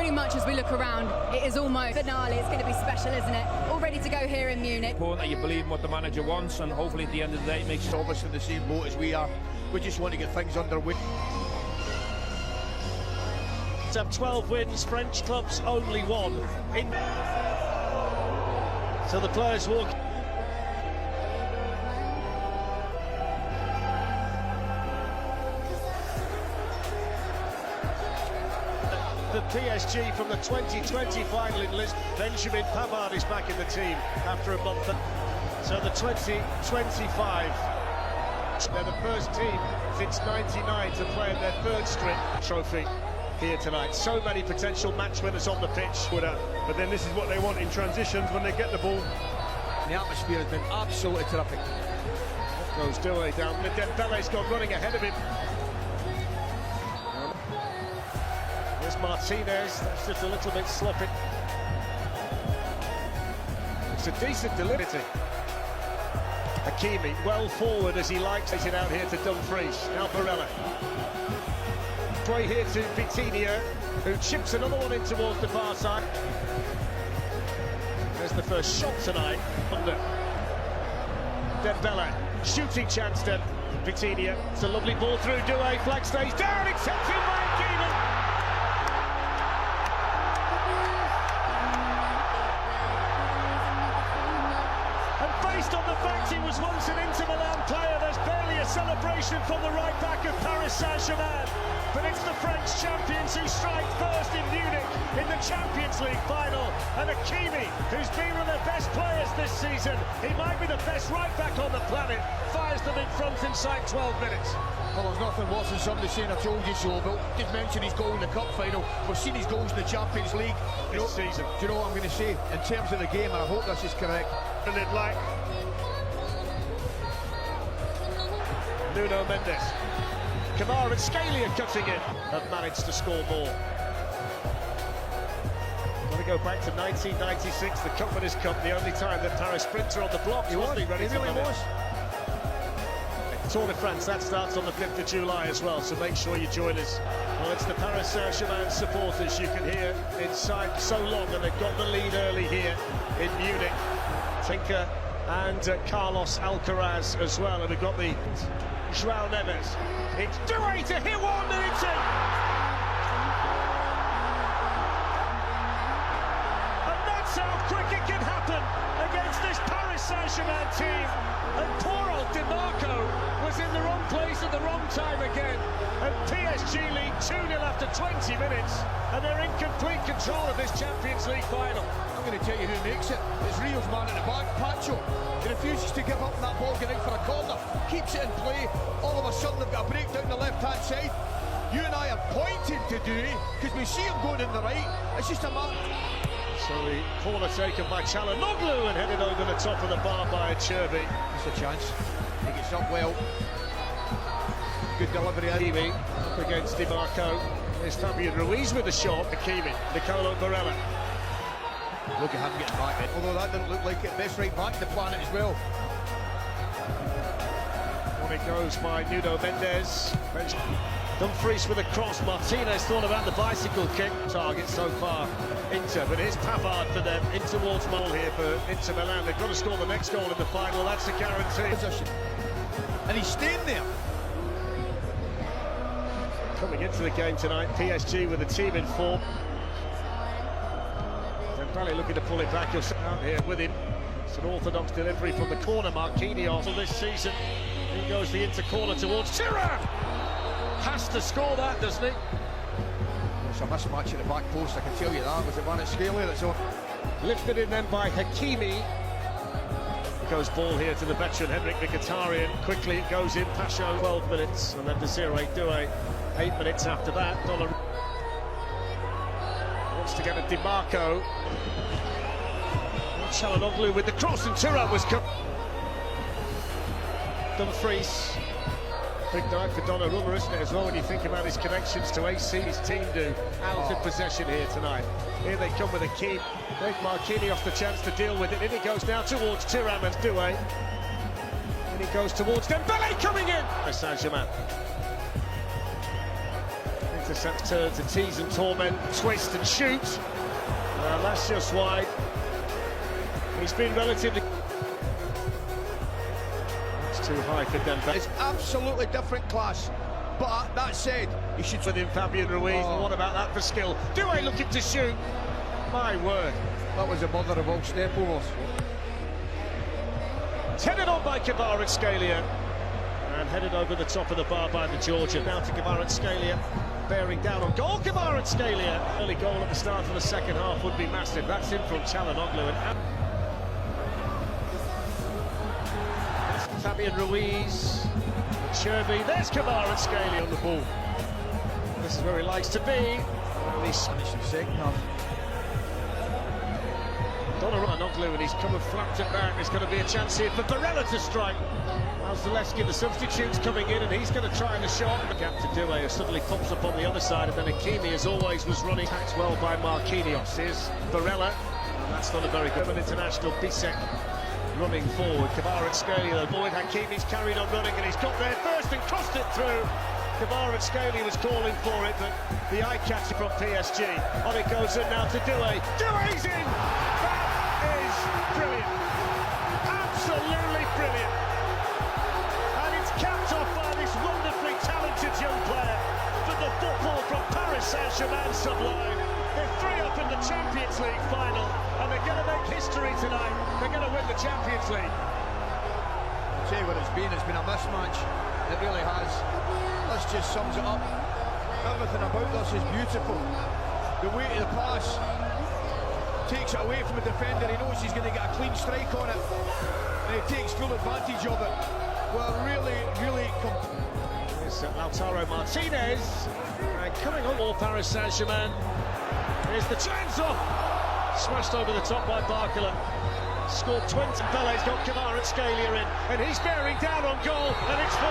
pretty much as we look around, it is almost finale. It's going to be special, isn't it? All ready to go here in Munich. Important that you believe in what the manager wants, and hopefully at the end of the day it makes all of us in the same boat as we are. We just want to get things underway. To have 12 wins, French clubs only one. So the players walk. The PSG from the 2020 final in Lisbon. Benjamin Pavard is back in the team after a month. So the 2025. They're the first team since '99 to play in their third straight trophy here tonight. So many potential match winners on the pitch. But then this is what they want in transitions when they get the ball. The atmosphere has been absolutely terrific. Goes Doué down. Dembele's gone running ahead of him. There's Martinez. That's just a little bit sloppy. It's a decent delivery. Hakimi, well forward as he likes it out here to Dumfries. Now Barella. Play here to Vitinha, who chips another one in towards the far side. There's the first shot tonight. Under Dembele, shooting chance to Vitinha. It's a lovely ball through. Doué, flag stays down. It's sent in by Hakimi. Based on the fact he was once an Inter Milan player, there's barely a celebration from the right back of Paris Saint-Germain. But it's the French champions who strike first in Munich in the Champions League final. And Hakimi, who's been one of their best players this season, he might be the best right back on the planet, fires them in front inside 12 minutes. Well, there's nothing worse than somebody saying I told you so, but just mention his goal in the cup final. We've seen his goals in the Champions League This season. Do you know what I'm going to say? In terms of the game, and I hope this is correct. And it like Nuno Mendes. Kamara and Scalia cutting in. Have managed to score more. Got to go back to 1996, the Confederations Cup, the only time that Paris Sprinter on the block. He was, ready he really was. Tour de France, that starts on the 5th of July as well, so make sure you join us. Well, it's the Paris Saint-Germain supporters, you can hear inside so long, and they've got the lead early here in Munich. Tinker and Carlos Alcaraz as well, and we've got the João Neves. It's Doué to hit one, and it's in! And that's how quick it can happen against this Paris Saint-Germain team. And poor old Dimarco was in the wrong place at the wrong time again. And PSG lead 2-0 after 20 minutes, and they're in complete control of this Champions League final. I'm going to tell you who makes it. It's Rio's man at the back, Pacho. He refuses to give up on that ball, getting for a corner, keeps it in play. All of a sudden they've got a break down the left-hand side. You and I have pointed to Doué, because we see him going in the right. It's just a matter. So the corner taken by Çalhanoğlu and headed over the top of the bar by Cherby. It's a chance. He gets up well. Good delivery. Hakimi up against Dimarco. There's Fabian Ruiz with the shot. Hakimi, Nicolo Barella. Look at him getting back in. Although that didn't look like it. Best right back to the planet as well. On it goes by Nuno Mendes. Dumfries with a cross. Martinez thought about the bicycle kick. Target so far, Inter, but here's Pavard for them. In towards Mole here for Inter Milan. They've got to score the next goal in the final. That's a guarantee. Position. And he's staying there. Coming into the game tonight, PSG with the team in form. Dembele looking to pull it back. He'll sit out here with him. It's an orthodox delivery from the corner. Marquinhos this season. Here goes the Inter corner towards Thuram. Has to score that, doesn't he? It's a mismatch at the back post, I can tell you that. Was it Scalia that's on? Lifted in then by Hakimi. Goes ball here to the veteran Henrik Mkhitaryan. Quickly it goes in. Pacho 12 minutes, and then to 0-8 Doué 8 minutes after that. Dollar wants to get a Dimarco. Çalhanoğlu with the cross, and Thuram was cut. Dumfries. Big night for Donnarumma, isn't it, as well, when you think about his connections to AC, his team do. Out of possession here tonight. Here they come with a keep. Gave Marquinhos the chance to deal with it. In it goes now towards Thuram and Doué. And he goes towards Dembele coming in. Saint-Germain. Into turns and tease and torment, twist and shoot. That's just wide. He's been relatively... It's too high for Dembele. It's absolutely different class. But that said, he should... With him, Fabian Ruiz. Oh. What about that for skill? Doué looking to shoot. My word. That was the mother of all step-overs. Headed on by Kvaratskhelia. And headed over the top of the bar by the Georgian. Now to Kvaratskhelia. Bearing down on goal, Kvaratskhelia. Early goal at the start of the second half would be massive. That's in from Çalhanoğlu. And Fabian Ruiz. Cherby. There's Kvaratskhelia on the ball. This is where he likes to be. And he's Finishing second half. Çalhanoğlu, and he's come and flapped it back. There's going to be a chance here for Barella to strike. Zalewski, the substitute's coming in, and he's going to try the shot. Gap to Doué, who suddenly pops up on the other side, and then Hakimi, as always, was running. Tacked well by Marquinhos. Here's Barella. That's not a very good international. Bisek running forward. Kvaratskhelia, the boy Hakimi's carried on running, and he's got there first and crossed it through. Kvaratskhelia was calling for it, but the eye catcher from PSG. On it goes in now to Doué. Doué's in! That is brilliant. Absolutely brilliant. And it's capped off by this wonderfully talented young player. For the football from Paris Saint-Germain sublime. They're 3 up in the Champions League final, and they're going to make history tonight. They're going to win the Champions League. I'll tell you what it's been a mismatch. It really has. This just sums it up. Everything about this is beautiful. The weight of the pass takes it away from the defender. He knows he's going to get a clean strike on it, and he takes full advantage of it. Well, really. Here's Lautaro Martinez coming on. All Paris Saint-Germain. Here's the chance off. Smashed over the top by Barcola. Scored 20. Pele's got Kvaratskhelia in, and he's bearing down on goal, and it's 4-0.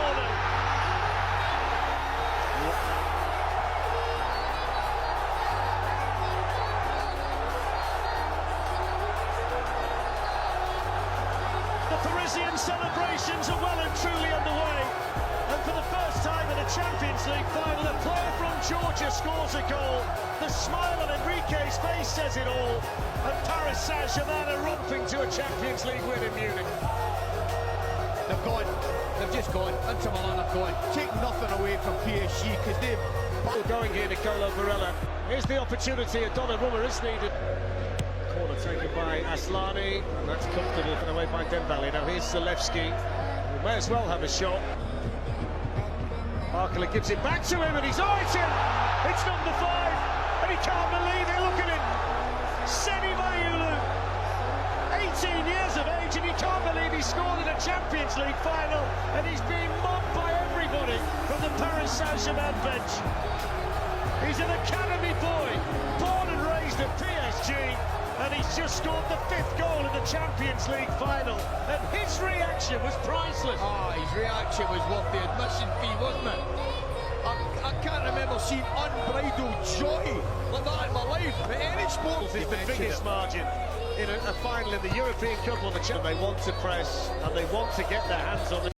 The Parisian celebrations are well and truly underway, and for the first time in a Champions League final, a player from Georgia scores a goal. The smile on Enrique's face says it all, and Paris Saint-Germain are romping to a Champions League win in Munich. They've gone. They've just gone. Inter Milan have gone. Take nothing away from PSG because they've... Going here, Nicolo Barella. Here's the opportunity. Donnarumma is needed. Corner taken by Aslani, and that's comfortable and away by Dembele. Now here's Zalewski, who may as well have a shot. Barcola gives it back to him, and it's in! It's number 5, and he can't believe it. Look at it. Seni Mayulu, 18 years of age, and he can't believe he scored in a Champions League final, and he's being mobbed by everybody from the Paris Saint-Germain bench. He's an academy boy, born and raised at PSG, and he's just scored the 5th goal in the Champions League final, and his reaction was priceless. His reaction was worth the admission fee, wasn't it? I can't remember seeing unbridled joy like that in my life. But any sport is the biggest margin in a final in the European Cup or the Champions. They want to press, and they want to get their hands on the